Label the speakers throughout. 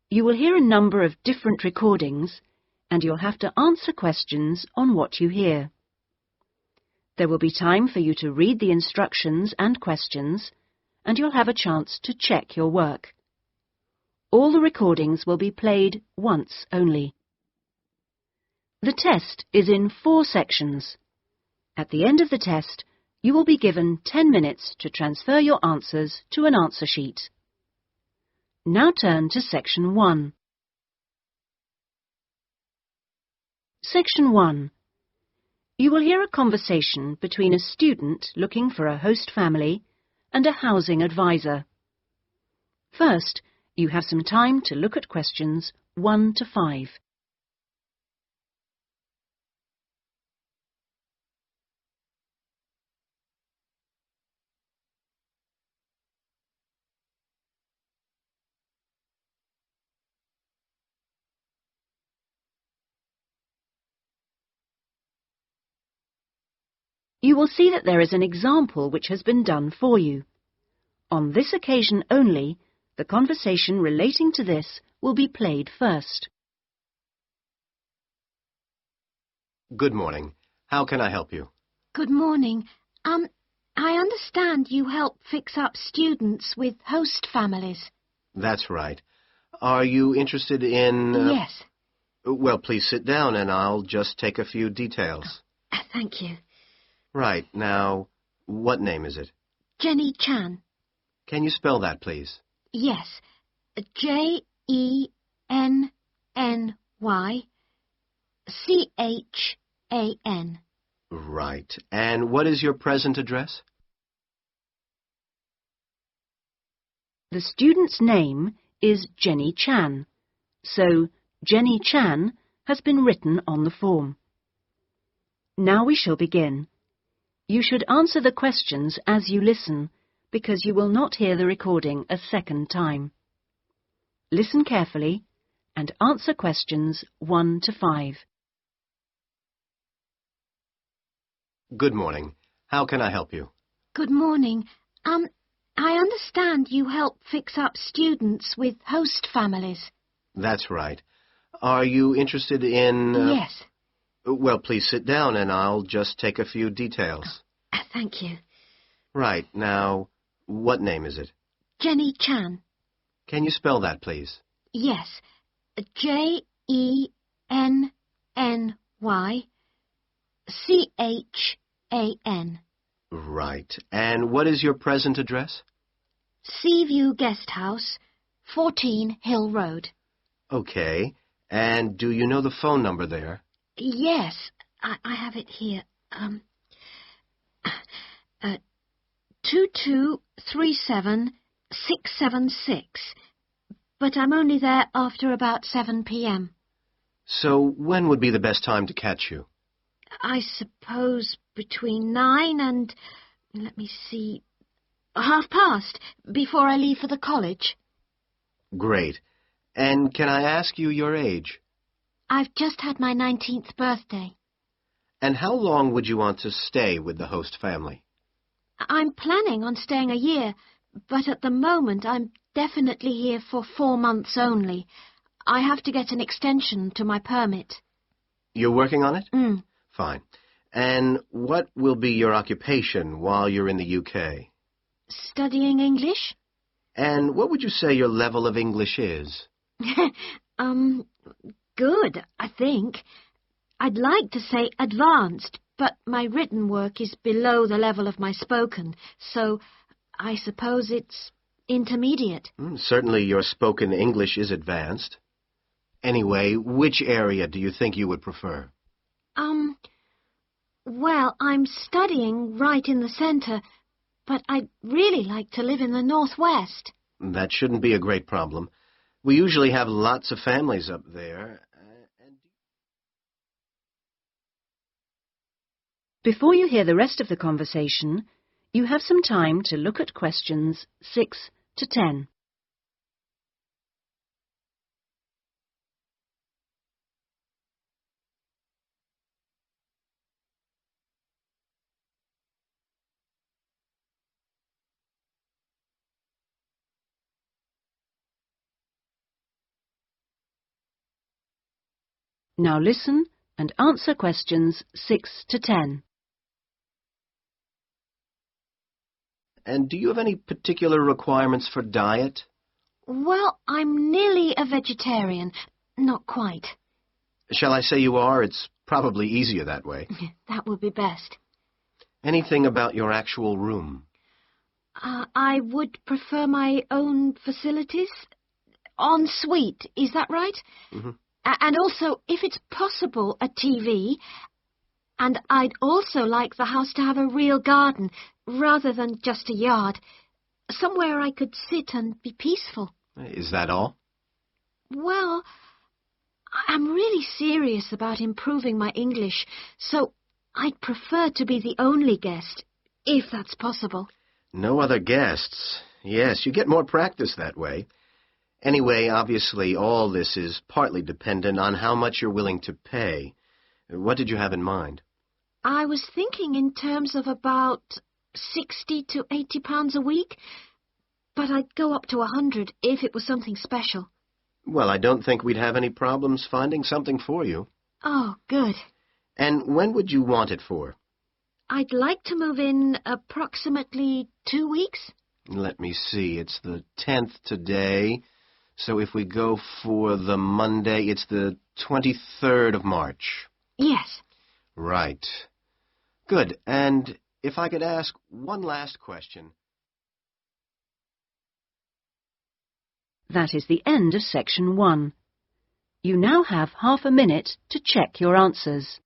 Speaker 1: You will hear a number of different recordings, and you'll have to answer questions on what you hear. There will be time for you to read the instructions and questions, and you'll have a chance to check your work. All the recordings will be played once only. The test is in 4 sections. At the end of the test, you will be given 10 minutes to transfer your answers to an answer sheet. Now turn to Section 1. Section 1. You will hear a conversation between a student looking for a host family and a housing advisor. First, you have some time to look at questions 1 to 5. You will see that there is an example which has been done for you. On this occasion only, the conversation relating to this will be played first.
Speaker 2: Good morning. How can I help you?
Speaker 3: Good morning. I understand you help fix up students with host families.
Speaker 2: That's right. Are you interested in...
Speaker 3: Yes.
Speaker 2: Well, please sit down and I'll just take a few details.
Speaker 3: Thank you.
Speaker 2: Right. Now, what name is it?
Speaker 3: Jenny Chan.
Speaker 2: Can you spell that, please?
Speaker 3: Yes. Jenny-Chan.
Speaker 2: Right. And what is your present address?
Speaker 1: The student's name is Jenny Chan, so Jenny Chan has been written on the form. Now we shall begin. You should answer the questions as you listen, because you will not hear the recording a second time. Listen carefully and answer questions 1 to 5.
Speaker 2: Good morning. How can I help you?
Speaker 3: Good morning. I understand you help fix up students with host families.
Speaker 2: That's right. Are you interested in...
Speaker 3: Yes.
Speaker 2: Well, please sit down and I'll just take a few details.
Speaker 3: Thank you.
Speaker 2: Right. Now, what name is it?
Speaker 3: Jenny Chan.
Speaker 2: Can you spell that, please?
Speaker 3: Yes. Jenny-Chan.
Speaker 2: Right. And what is your present address?
Speaker 3: Seaview Guest House, 14 Hill Road.
Speaker 2: Okay. And do you know the phone number there?
Speaker 3: Yes, I have it here. 2237676. But I'm only there after about 7 p.m.
Speaker 2: So when would be the best time to catch you?
Speaker 3: I suppose between 9 and, let me see, past, before I leave for the college.
Speaker 2: Great. And can I ask you your age?
Speaker 3: I've just had my 19th birthday.
Speaker 2: And how long would you want to stay with the host family?
Speaker 3: I'm planning on staying a year, but at the moment I'm definitely here for 4 months only. I have to get an extension to my permit.
Speaker 2: You're working on it?
Speaker 3: Mm.
Speaker 2: Fine. And what will be your occupation while you're in the UK?
Speaker 3: Studying English?
Speaker 2: And what would you say your level of English is?
Speaker 3: Good, I think. I'd like to say advanced, but my written work is below the level of my spoken, so I suppose it's intermediate.
Speaker 2: Certainly your spoken English is advanced. Anyway, which area do you think you would prefer?
Speaker 3: Well, I'm studying right in the centre, but I'd really like to live in the northwest.
Speaker 2: That shouldn't be a great problem. We usually have lots of families up there.
Speaker 1: Before you hear the rest of the conversation, you have some time to look at questions 6 to 10. Now listen and answer questions 6 to 10.
Speaker 2: And do you have any particular requirements for diet?
Speaker 3: Well, I'm nearly a vegetarian. Not quite.
Speaker 2: Shall I say you are? It's probably easier that way.
Speaker 3: That would be best.
Speaker 2: Anything about your actual room?
Speaker 3: I would prefer my own facilities. En suite, is that right?
Speaker 2: Mm-hmm.
Speaker 3: And also, if it's possible, a TV. And I'd also like the house to have a real garden, rather than just a yard. Somewhere I could sit and be peaceful.
Speaker 2: Is that all?
Speaker 3: Well, I'm really serious about improving my English, so I'd prefer to be the only guest, if that's possible.
Speaker 2: No other guests. Yes, you get more practice that way. Anyway, obviously, all this is partly dependent on how much you're willing to pay. What did you have in mind?
Speaker 3: I was thinking in terms of about 60 to 80 pounds a week, but I'd go up to 100 if it was something special.
Speaker 2: Well, I don't think we'd have any problems finding something for you.
Speaker 3: Oh, good.
Speaker 2: And when would you want it for?
Speaker 3: I'd like to move in approximately 2 weeks.
Speaker 2: Let me see. It's the 10th today. So if we go for the Monday, it's the 23rd of March.
Speaker 3: Yes.
Speaker 2: Right. Good. And if I could ask one last question.
Speaker 1: That is the end of section 1. You now have half a minute to check your answers.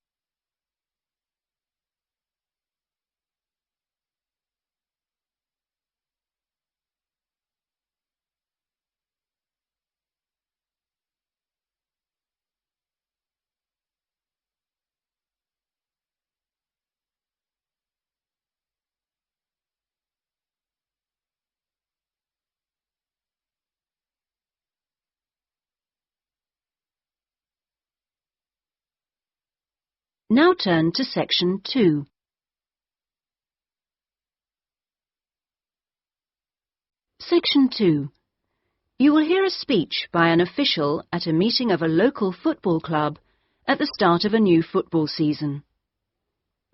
Speaker 1: Now turn to section 2. Section 2. You will hear a speech by an official at a meeting of a local football club at the start of a new football season.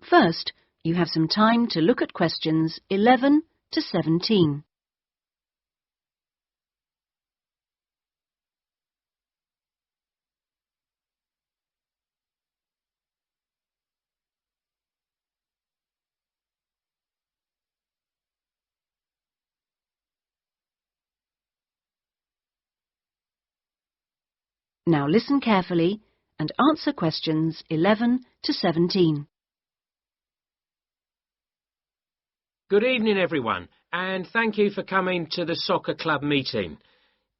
Speaker 1: First, you have some time to look at questions 11 to 17. Now listen carefully and answer questions 11 to 17.
Speaker 4: Good evening, everyone, and thank you for coming to the soccer club meeting.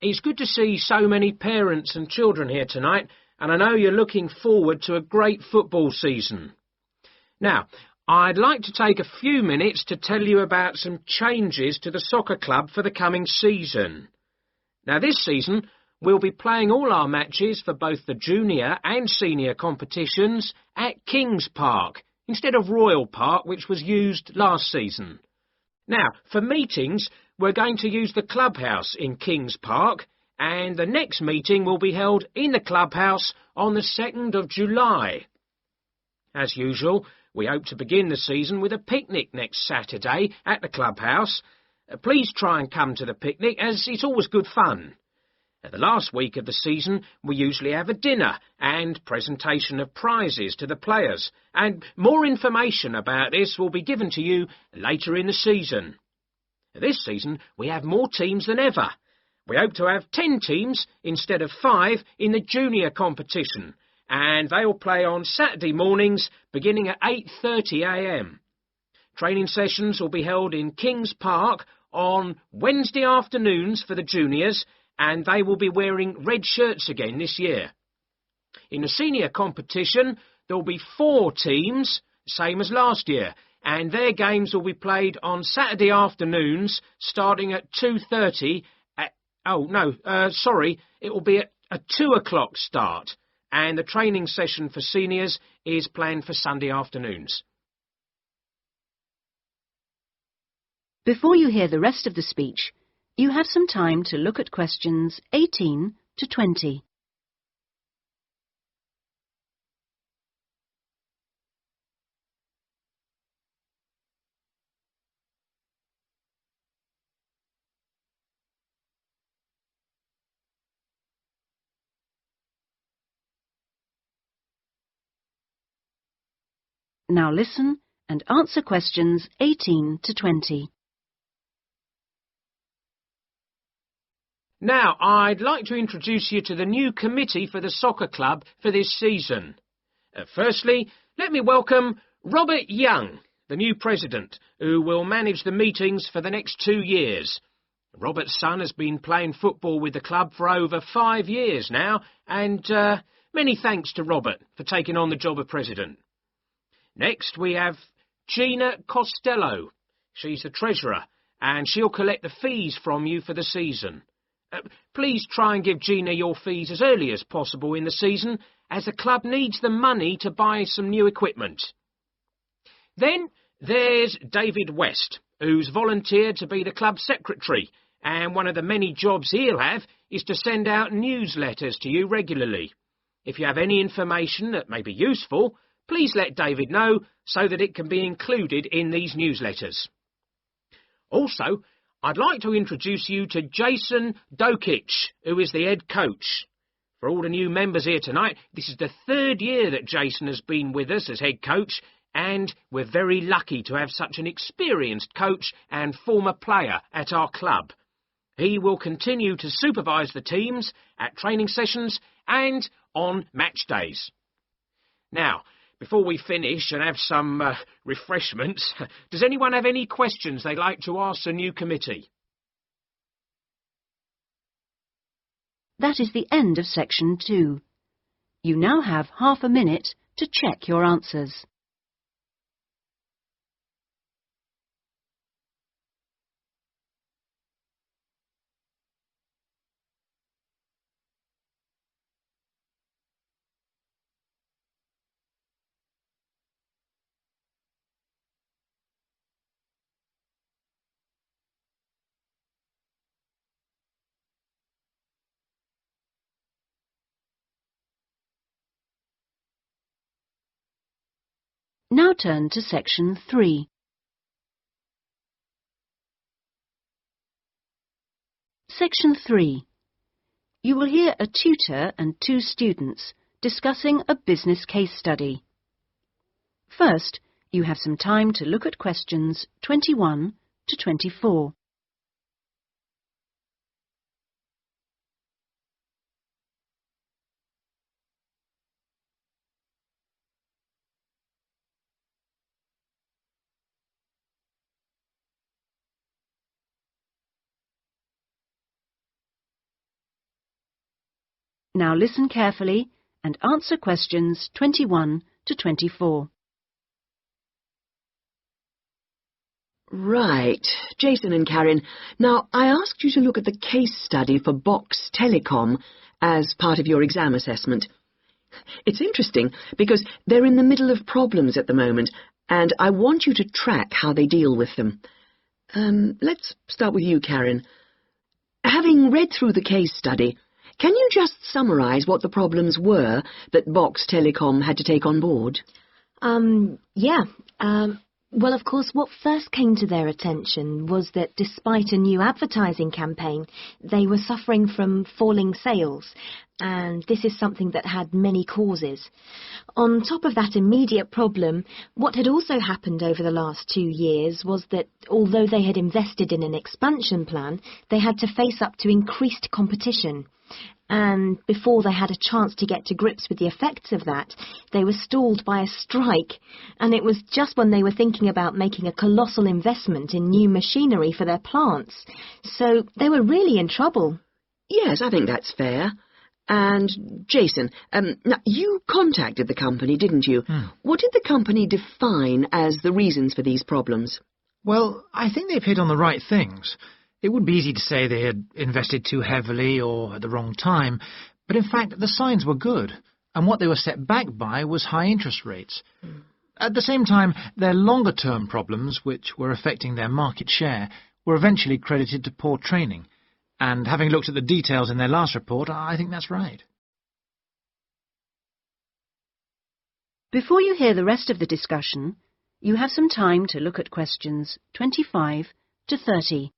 Speaker 4: It's good to see so many parents and children here tonight, and I know you're looking forward to a great football season. Now, I'd like to take a few minutes to tell you about some changes to the soccer club for the coming season. Now, this season, we'll be playing all our matches for both the junior and senior competitions at Kings Park, instead of Royal Park, which was used last season. Now, for meetings, we're going to use the clubhouse in Kings Park, and the next meeting will be held in the clubhouse on the 2nd of July. As usual, we hope to begin the season with a picnic next Saturday at the clubhouse. Please try and come to the picnic, as it's always good fun. At the last week of the season, we usually have a dinner and presentation of prizes to the players, and more information about this will be given to you later in the season. This season, we have more teams than ever. We hope to have 10 teams instead of 5 in the junior competition, and they will play on Saturday mornings beginning at 8:30 a.m. Training sessions will be held in Kings Park on Wednesday afternoons for the juniors, and they will be wearing red shirts again this year. In the senior competition, there will be 4 teams, same as last year, and their games will be played on Saturday afternoons starting at 2:30 it will be at a 2 o'clock start, and the training session for seniors is planned for Sunday afternoons.
Speaker 1: Before you hear the rest of the speech, you have some time to look at questions 18 to 20. Now listen and answer questions 18 to 20.
Speaker 4: Now, I'd like to introduce you to the new committee for the soccer club for this season. Firstly, let me welcome Robert Young, the new president, who will manage the meetings for the next 2 years. Robert's son has been playing football with the club for over 5 years now, and many thanks to Robert for taking on the job of president. Next, we have Gina Costello. She's the treasurer, and she'll collect the fees from you for the season. Please try and give Gina your fees as early as possible in the season, as the club needs the money to buy some new equipment. Then there's David West, who's volunteered to be the club secretary, and one of the many jobs he'll have is to send out newsletters to you regularly. If you have any information that may be useful, please let David know so that it can be included in these newsletters. Also, I'd like to introduce you to Jason Dokic, who is the head coach. For all the new members here tonight, this is the 3rd year that Jason has been with us as head coach, and we're very lucky to have such an experienced coach and former player at our club. He will continue to supervise the teams at training sessions and on match days. Now, before we finish and have some refreshments, does anyone have any questions they'd like to ask the new committee?
Speaker 1: That is the end of section 2. You now have half a minute to check your answers. Now turn to section 3. Section 3. You will hear a tutor and 2 students discussing a business case study. First, you have some time to look at questions 21 to 24. Now listen carefully and answer questions 21 to 24.
Speaker 5: Right. Jason and Karen, now I asked you to look at the case study for Box Telecom as part of your exam assessment. It's interesting because they're in the middle of problems at the moment, and I want you to track how they deal with them. Let's start with you, Karen. Having read through the case study, can you just summarise what the problems were that Box Telecom had to take on board?
Speaker 3: Well, of course, what first came to their attention was that despite a new advertising campaign, they were suffering from falling sales, and this is something that had many causes. On top of that immediate problem, what had also happened over the last 2 years was that although they had invested in an expansion plan, they had to face up to increased competition. And before they had a chance to get to grips with the effects of that, they were stalled by a strike, and it was just when they were thinking about making a colossal investment in new machinery for their plants. So they were really in trouble.
Speaker 5: Yes, I think that's fair. And, Jason, now you contacted the company, didn't you? What did the company define as the reasons for these problems?
Speaker 6: Well, I think they've hit on the right things. It would be easy to say they had invested too heavily or at the wrong time, but in fact the signs were good, and what they were set back by was high interest rates. At the same time, their longer-term problems, which were affecting their market share, were eventually credited to poor training. And having looked at the details in their last report, I think that's right.
Speaker 1: Before you hear the rest of the discussion, you have some time to look at questions 25 to 30.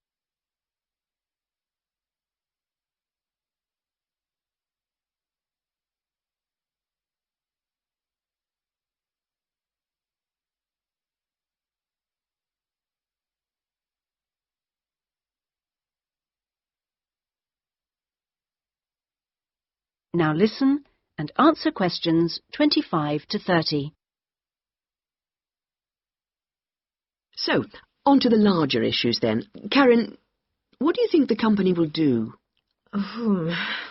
Speaker 1: Now listen and answer questions 25 to 30.
Speaker 5: So, on to the larger issues then. Karen, what do you think the company will do?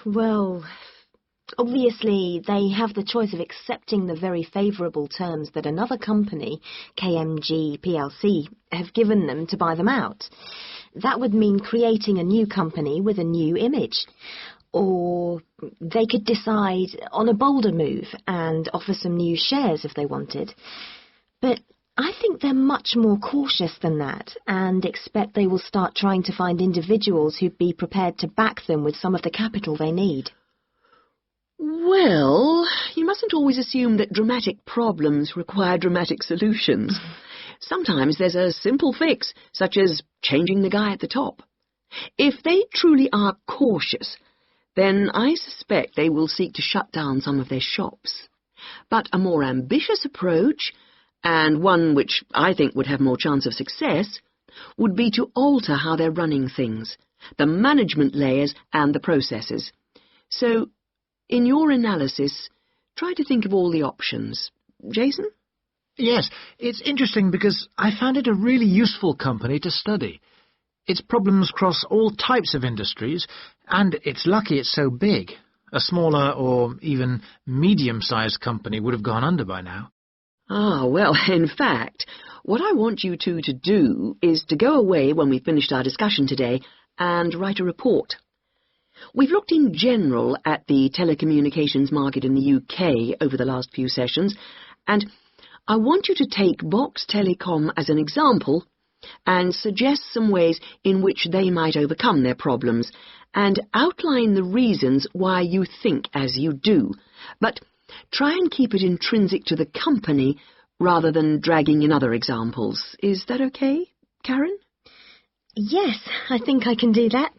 Speaker 3: Well, obviously they have the choice of accepting the very favourable terms that another company, KMG plc, have given them to buy them out. That would mean creating a new company with a new image. Or they could decide on a bolder move and offer some new shares if they wanted. But I think they're much more cautious than that and expect they will start trying to find individuals who'd be prepared to back them with some of the capital they need.
Speaker 5: Well, you mustn't always assume that dramatic problems require dramatic solutions. Sometimes there's a simple fix, such as changing the guy at the top. If they truly are cautious, then I suspect they will seek to shut down some of their shops. But a more ambitious approach, and one which I think would have more chance of success, would be to alter how they're running things, the management layers and the processes. So, in your analysis, try to think of all the options. Jason?
Speaker 6: Yes, it's interesting because I found it a really useful company to study. Its problems cross all types of industries, and it's lucky it's so big. A smaller or even medium-sized company would have gone under by now.
Speaker 5: Ah, well, in fact, what I want you two to do is to go away when we've finished our discussion today and write a report. We've looked in general at the telecommunications market in the UK over the last few sessions, and I want you to take Box Telecom as an example and suggest some ways in which they might overcome their problems, and outline the reasons why you think as you do. But try and keep it intrinsic to the company rather than dragging in other examples. Is that okay, Karen?
Speaker 3: Yes, I think I can do that.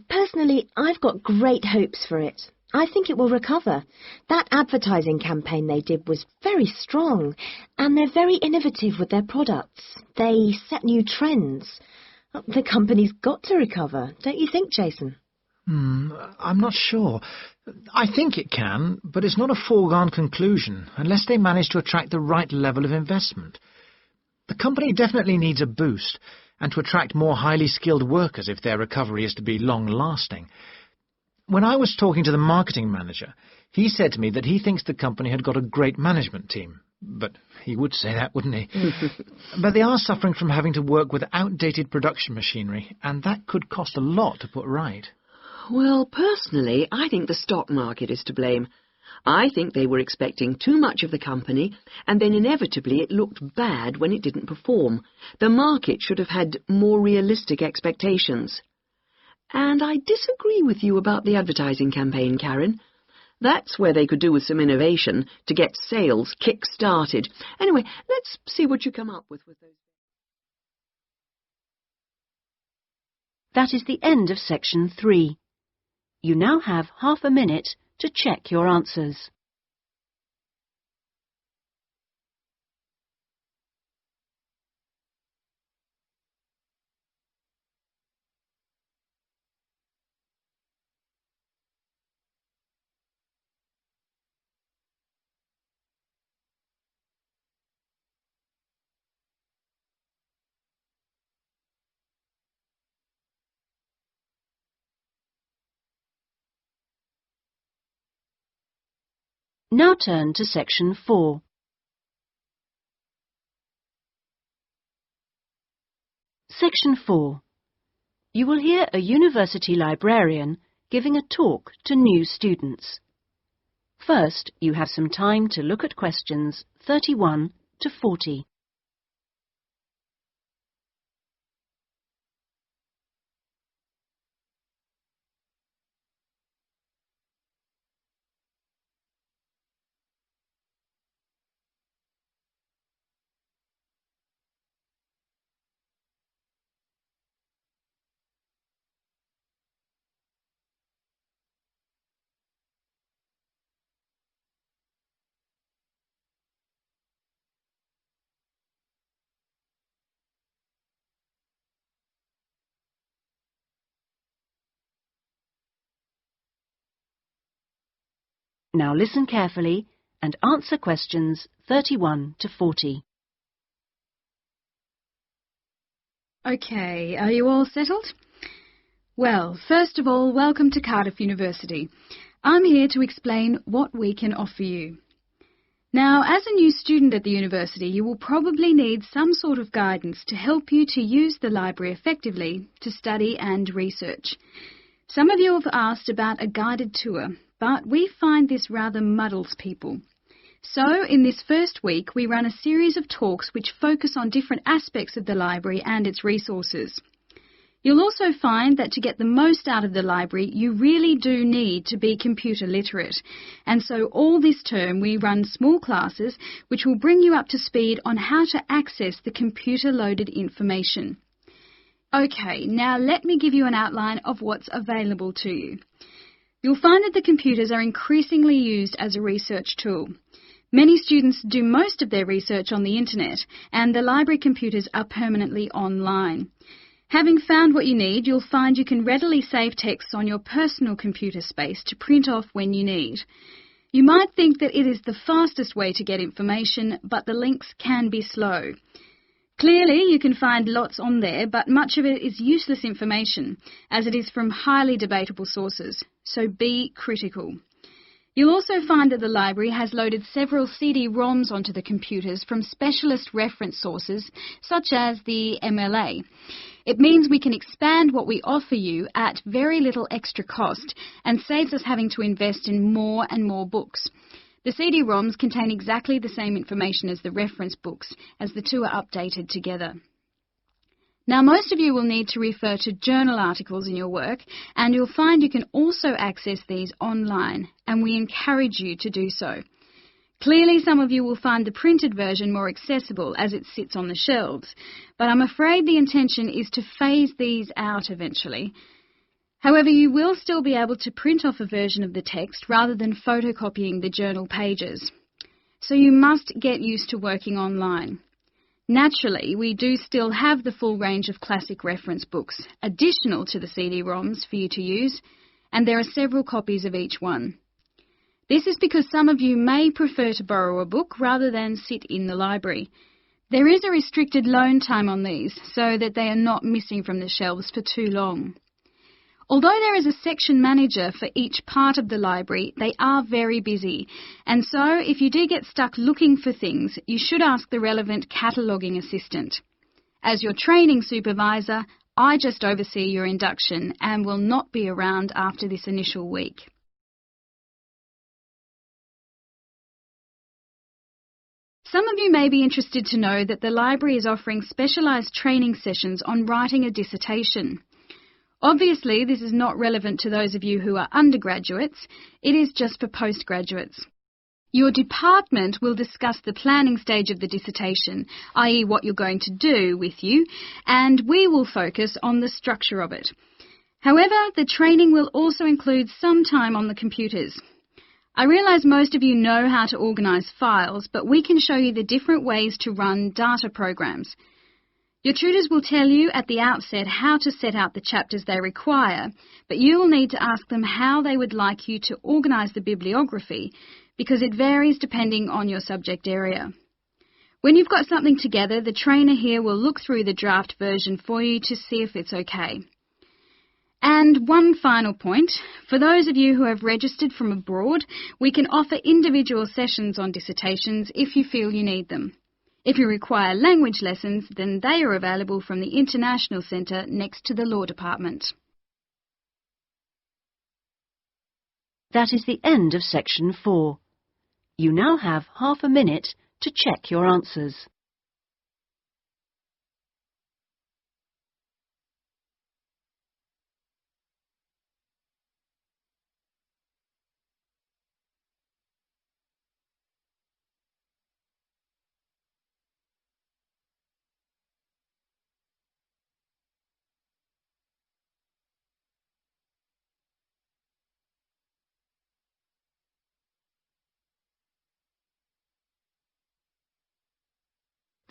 Speaker 3: Personally, I've got great hopes for it. I think it will recover. That advertising campaign they did was very strong, and they're very innovative with their products. They set new trends. The company's got to recover, don't you think, Jason?
Speaker 6: I'm not sure. I think it can, but it's not a foregone conclusion unless they manage to attract the right level of investment. The company definitely needs a boost, and to attract more highly skilled workers if their recovery is to be long-lasting. When I was talking to the marketing manager, he said to me that he thinks the company had got a great management team. But he would say that, wouldn't he? But they are suffering from having to work with outdated production machinery, and that could cost a lot to put right.
Speaker 5: Well, personally, I think the stock market is to blame. I think they were expecting too much of the company, and then inevitably it looked bad when it didn't perform. The market should have had more realistic expectations. And I disagree with you about the advertising campaign, Karen. That's where they could do with some innovation to get sales kick-started. Anyway, let's see what you come up with those.
Speaker 1: That is the end of section 3. You now have half a minute to check your answers. Now turn to section 4. Section 4. You will hear a university librarian giving a talk to new students. First, you have some time to look at questions 31 to 40. Now listen carefully and answer questions 31 to 40.
Speaker 7: OK, are you all settled? Well, first of all, welcome to Cardiff University. I'm here to explain what we can offer you. Now, as a new student at the university, you will probably need some sort of guidance to help you to use the library effectively to study and research. Some of you have asked about a guided tour, but we find this rather muddles people. So, in this first week, we run a series of talks which focus on different aspects of the library and its resources. You'll also find that to get the most out of the library, you really do need to be computer literate. And so all this term we run small classes which will bring you up to speed on how to access the computer-loaded information. OK, now let me give you an outline of what's available to you. You'll find that the computers are increasingly used as a research tool. Many students do most of their research on the internet, and the library computers are permanently online. Having found what you need, you'll find you can readily save texts on your personal computer space to print off when you need. You might think that it is the fastest way to get information, but the links can be slow. Clearly, you can find lots on there, but much of it is useless information, as it is from highly debatable sources, so be critical. You'll also find that the library has loaded several CD-ROMs onto the computers from specialist reference sources, such as the MLA. It means we can expand what we offer you at very little extra cost and saves us having to invest in more and more books. The CD-ROMs contain exactly the same information as the reference books, as the two are updated together. Now, most of you will need to refer to journal articles in your work, and you'll find you can also access these online, and we encourage you to do so. Clearly, some of you will find the printed version more accessible as it sits on the shelves, but I'm afraid the intention is to phase these out eventually. However, you will still be able to print off a version of the text rather than photocopying the journal pages. So you must get used to working online. Naturally, we do still have the full range of classic reference books, additional to the CD-ROMs for you to use, and there are several copies of each one. This is because some of you may prefer to borrow a book rather than sit in the library. There is a restricted loan time on these, so that they are not missing from the shelves for too long. Although there is a section manager for each part of the library, they are very busy, and so if you do get stuck looking for things, you should ask the relevant cataloguing assistant. As your training supervisor, I just oversee your induction and will not be around after this initial week. Some of you may be interested to know that the library is offering specialised training sessions on writing a dissertation. Obviously, this is not relevant to those of you who are undergraduates. It is just for postgraduates. Your department will discuss the planning stage of the dissertation, i.e. what you're going to do with you, and we will focus on the structure of it. However, the training will also include some time on the computers. I realise most of you know how to organise files, but we can show you the different ways to run data programs. Your tutors will tell you at the outset how to set out the chapters they require, but you will need to ask them how they would like you to organise the bibliography, because it varies depending on your subject area. When you've got something together, the trainer here will look through the draft version for you to see if it's okay. And one final point, for those of you who have registered from abroad, we can offer individual sessions on dissertations if you feel you need them. If you require language lessons, then they are available from the International Centre next to the Law Department.
Speaker 1: That is the end of section 4. You now have half a minute to check your answers.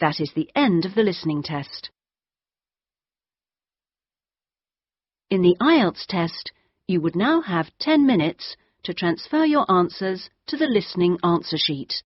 Speaker 1: That is the end of the listening test. In the IELTS test, you would now have 10 minutes to transfer your answers to the listening answer sheet.